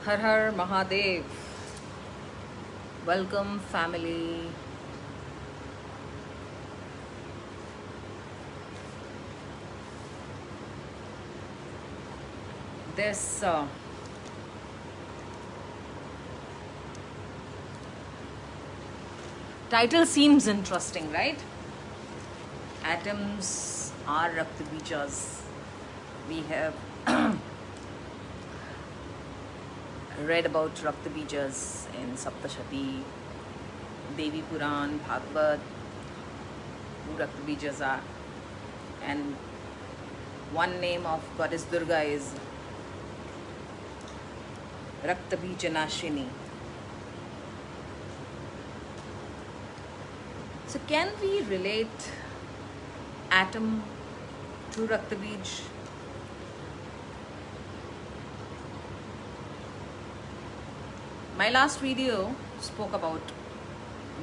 Har Har Mahadev. Welcome, family. This title seems interesting, right? Atoms are Raktabijas. We have read about Raktabijas in Saptashati, Devi Puran, Bhagavad, who Raktabijas are. And one name of Goddess Durga is Raktabija. So can we relate atom to Raktabij? My last video spoke about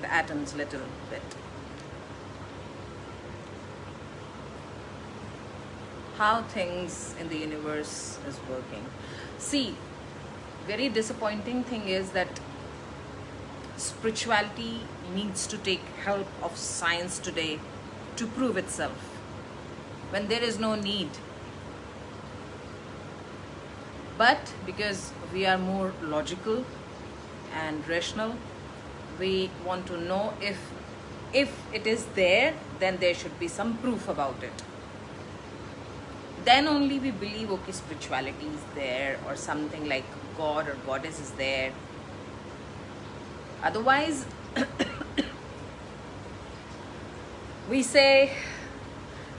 the atoms a little bit. How things in the universe is working. See, very disappointing thing is that spirituality needs to take help of science today to prove itself when there is no need. But because we are more logical and rational, we want to know if it is there, then there should be some proof about it. Then only we believe, okay, spirituality is there, or something like God or Goddess is there. Otherwise, we say,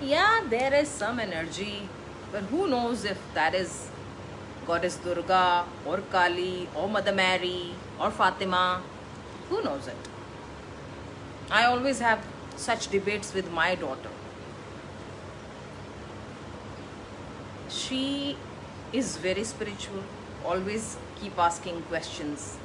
yeah, there is some energy, but who knows if that is Goddess Durga or Kali or Mother Mary or Fatima. Who knows it? I always have such debates with my daughter. She is very spiritual, always keep asking questions.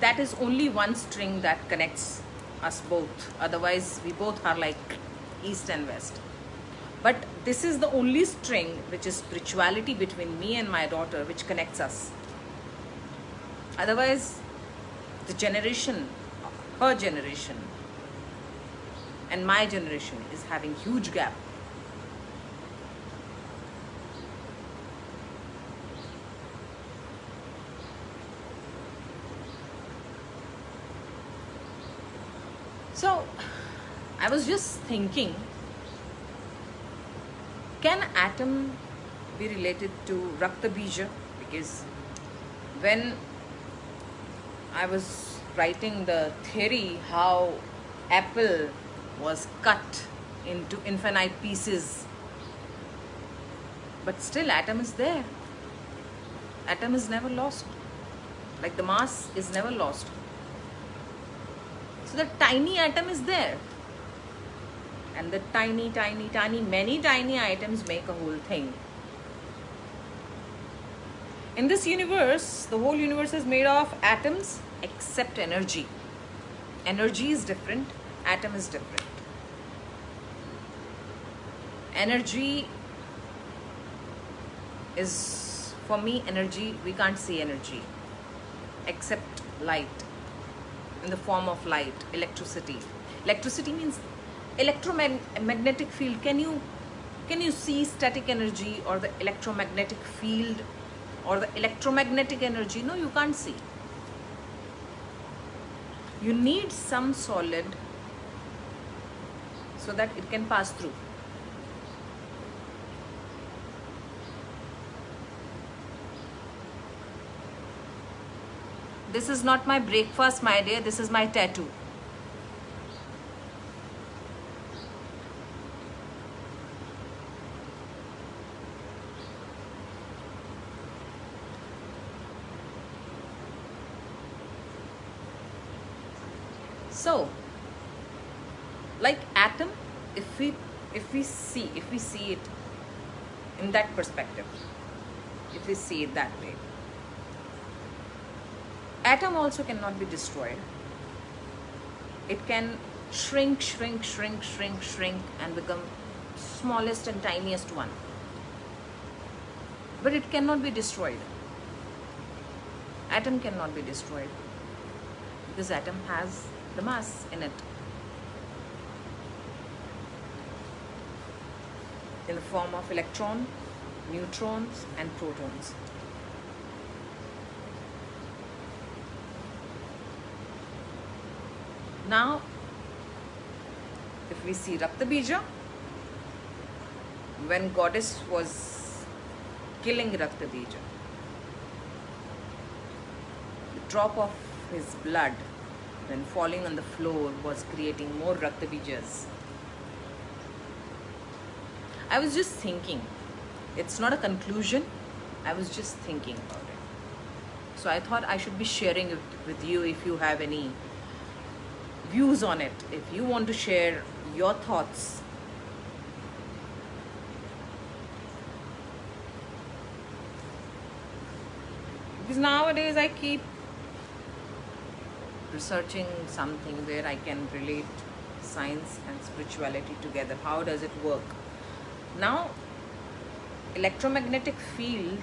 That is only one string that connects us both. Otherwise, we both are like east and west. But this is the only string which is spirituality between me and my daughter, which connects us. Otherwise, the generation, her generation and my generation is having huge gap. So, I was just thinking, can atom be related to Raktabija? Because when I was writing the theory how apple was cut into infinite pieces, but still atom is there. Atom is never lost. Like the mass is never lost. So the tiny atom is there. And the many tiny atoms make a whole thing. In this universe, the whole universe is made of atoms except energy. Energy is different, atom is different. Energy is, for me, energy, we can't see energy except light, in the form of light, electricity. Electricity means electromagnetic field. Can you see static energy or the electromagnetic field or the electromagnetic energy? No, you can't see. You need some solid so that it can pass through. This is not my breakfast, my dear. This is my tattoo. So, like atom, if we see it in that perspective, if we see it that way, atom also cannot be destroyed. It can shrink and become smallest and tiniest one. But it cannot be destroyed. Atom cannot be destroyed because atom has the mass in it, in the form of electron, neutrons and protons. Now, if we see Rakta Bija, when goddess was killing Rakta Bija, the drop of his blood when falling on the floor was creating more Rakta Bijas. I was just thinking, it's not a conclusion, I was just thinking about it. So I thought I should be sharing it with you. If you have any views on it, if you want to share your thoughts, because nowadays I keep researching something where I can relate science and spirituality together. How does it work? Now, electromagnetic field,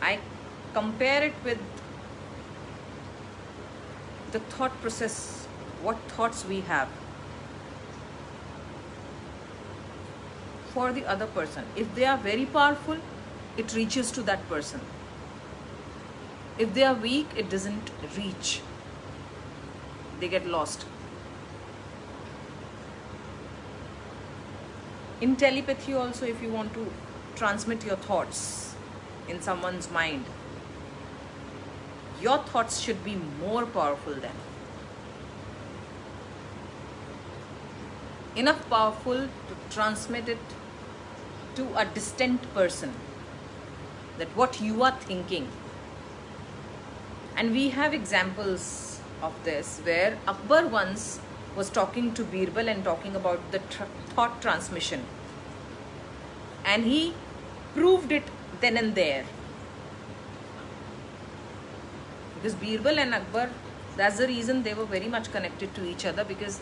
I compare it with the thought process, what thoughts we have for the other person. If they are very powerful, it reaches to that person. If they are weak, it doesn't reach. They get lost. In telepathy also, if you want to transmit your thoughts in someone's mind, your thoughts should be more powerful than. Enough powerful to transmit it to a distant person, that what you are thinking. And we have examples of this where Akbar once was talking to Birbal and talking about the thought transmission, and he proved it then and there. Because Birbal and Akbar, that's the reason they were very much connected to each other, because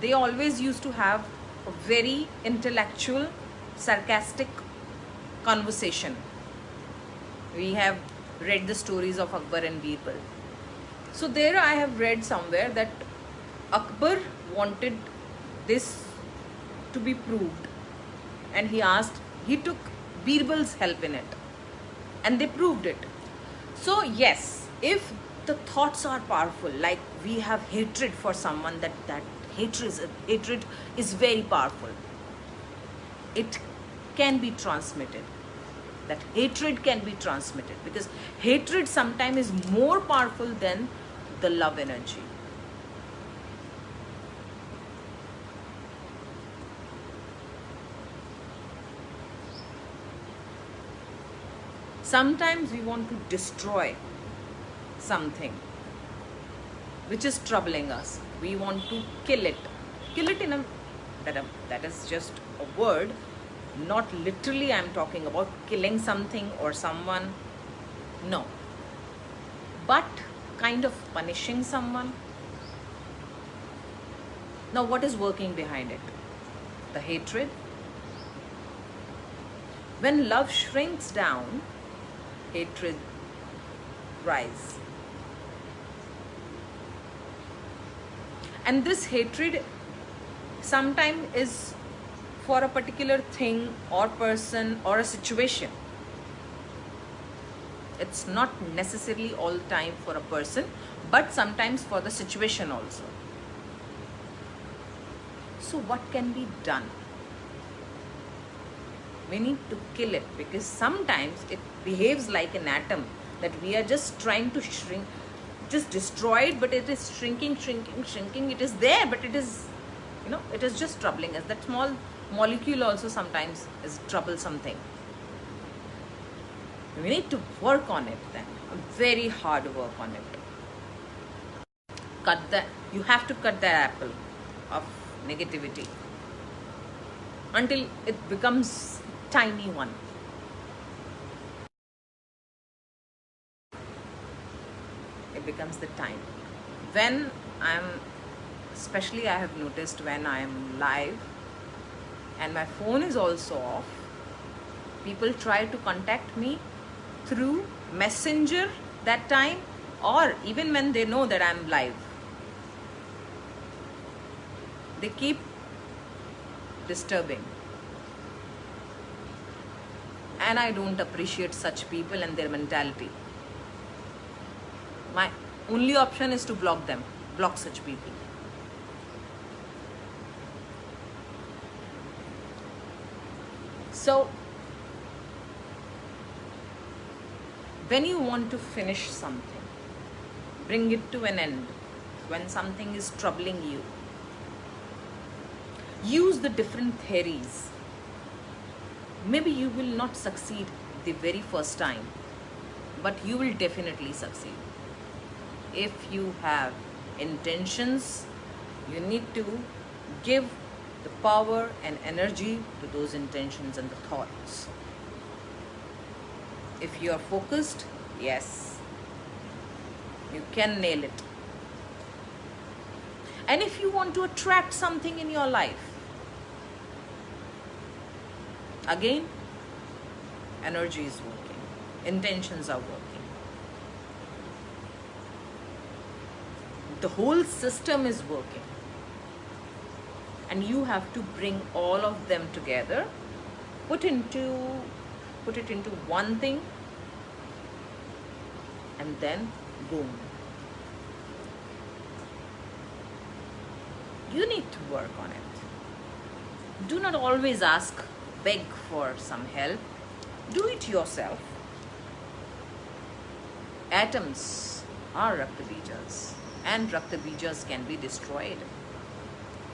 they always used to have a very intellectual, sarcastic conversation. We have read the stories of Akbar and Birbal. So there I have read somewhere that Akbar wanted this to be proved, and he took Birbal's help in it, and they proved it. So yes, if the thoughts are powerful, like we have hatred for someone, that hatred is very powerful, it can be transmitted. That hatred can be transmitted, because hatred sometimes is more powerful than the love energy. Sometimes we want to destroy something which is troubling us. We want to kill it. Kill it in that is just a word. Not literally I am talking about killing something or someone. No. But kind of punishing someone. Now what is working behind it? The hatred. When love shrinks down, hatred rise. And this hatred sometimes is for a particular thing or person or a situation. It's not necessarily all the time for a person, but sometimes for the situation also. So what can be done? We need to kill it, because sometimes it behaves like an atom, that we are just trying to shrink, just destroy it, but it is shrinking. It is there, but it is, it is just troubling us. That small molecule also sometimes is troublesome thing. We need to work on it then, very hard work on it. You have to cut the apple of negativity until it becomes tiny one. It becomes the time. When I'm especially I have noticed when I am live and my phone is also off, people try to contact me through messenger that time, or even when they know that I'm live, they keep disturbing. And I don't appreciate such people and their mentality. My only option is to block them, block such people. So, when you want to finish something, bring it to an end, when something is troubling you, use the different theories. Maybe you will not succeed the very first time, but you will definitely succeed. If you have intentions, you need to give the power and energy to those intentions and the thoughts. If you are focused, yes, you can nail it. And if you want to attract something in your life, again, energy is working, intentions are working. The whole system is working. And you have to bring all of them together, put it into one thing, and then boom. You need to work on it. Do not always beg for some help. Do it yourself. Atoms are Raktabijas, and Raktabijas can be destroyed.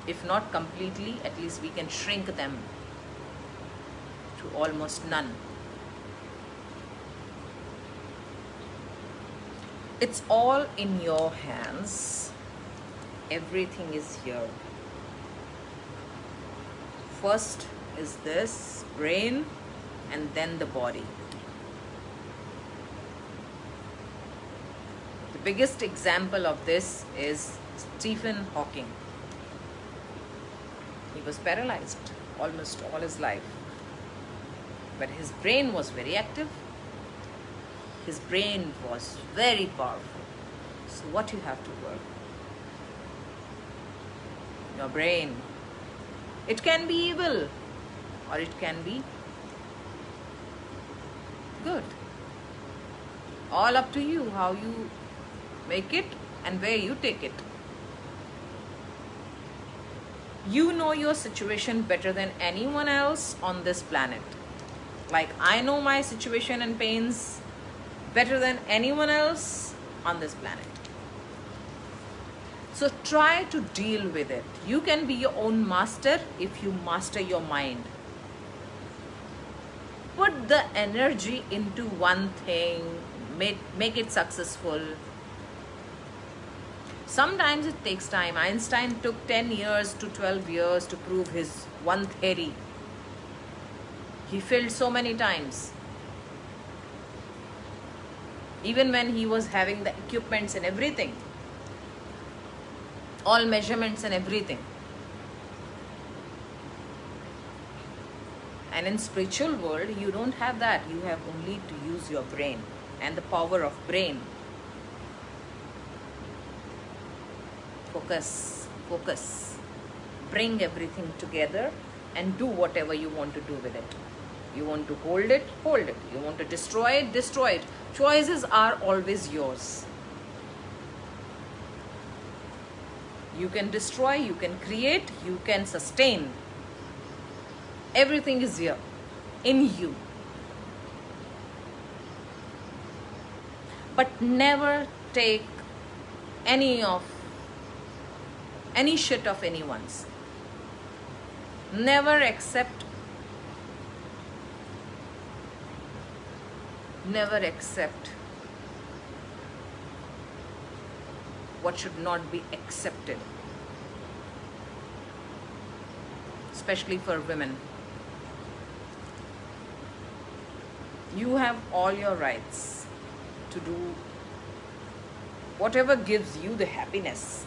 If not completely, at least we can shrink them to almost none. It's all in your hands. Everything is here. First is this brain, and then the body. The biggest example of this is Stephen Hawking. He was paralyzed almost all his life, but his brain was very active. His brain was very powerful. So what you have to work? Your brain. It can be evil or it can be good. All up to you how you make it and where you take it. You know your situation better than anyone else on this planet. Like I know my situation and pains better than anyone else on this planet. So try to deal with it. You can be your own master if you master your mind. Put the energy into one thing, make it successful. Sometimes it takes time. Einstein took 10 years to 12 years to prove his one theory. He failed so many times. Even when he was having the equipments and everything, all measurements and everything. And in spiritual world, you don't have that. You have only to use your brain and the power of brain. Focus. Bring everything together and do whatever you want to do with it. You want to hold it, hold it. You want to destroy it, destroy it. Choices are always yours. You can destroy, you can create, you can sustain. Everything is here in you. But never take any shit of anyone's. Never accept what should not be accepted, especially for women. You have all your rights to do whatever gives you the happiness.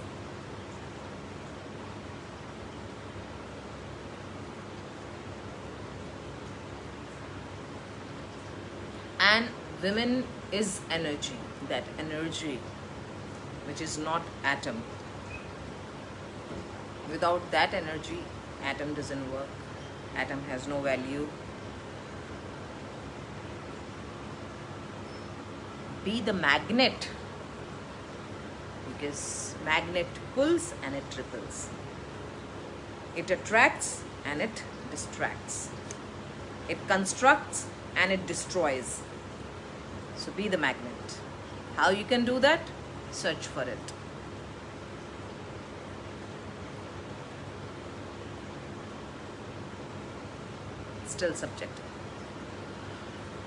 And women is energy, that energy which is not atom. Without that energy, atom doesn't work. Atom has no value. Be the magnet, because magnet pulls and it repels. It attracts and it distracts. It constructs and it destroys. So be the magnet. How you can do that? Search for it. Still subjective.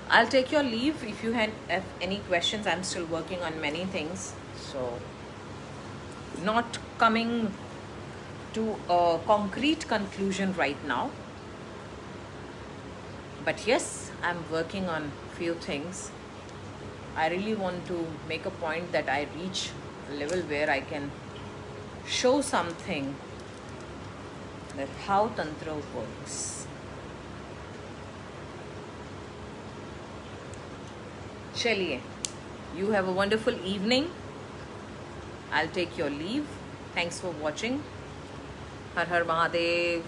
I'll take your leave. If you have any questions, I'm still working on many things. So, not coming to a concrete conclusion right now. But yes, I'm working on few things. I really want to make a point that I reach a level where I can show something, that how Tantra works. Chaliye, you have a wonderful evening. I'll take your leave. Thanks for watching. Har Har Mahadev.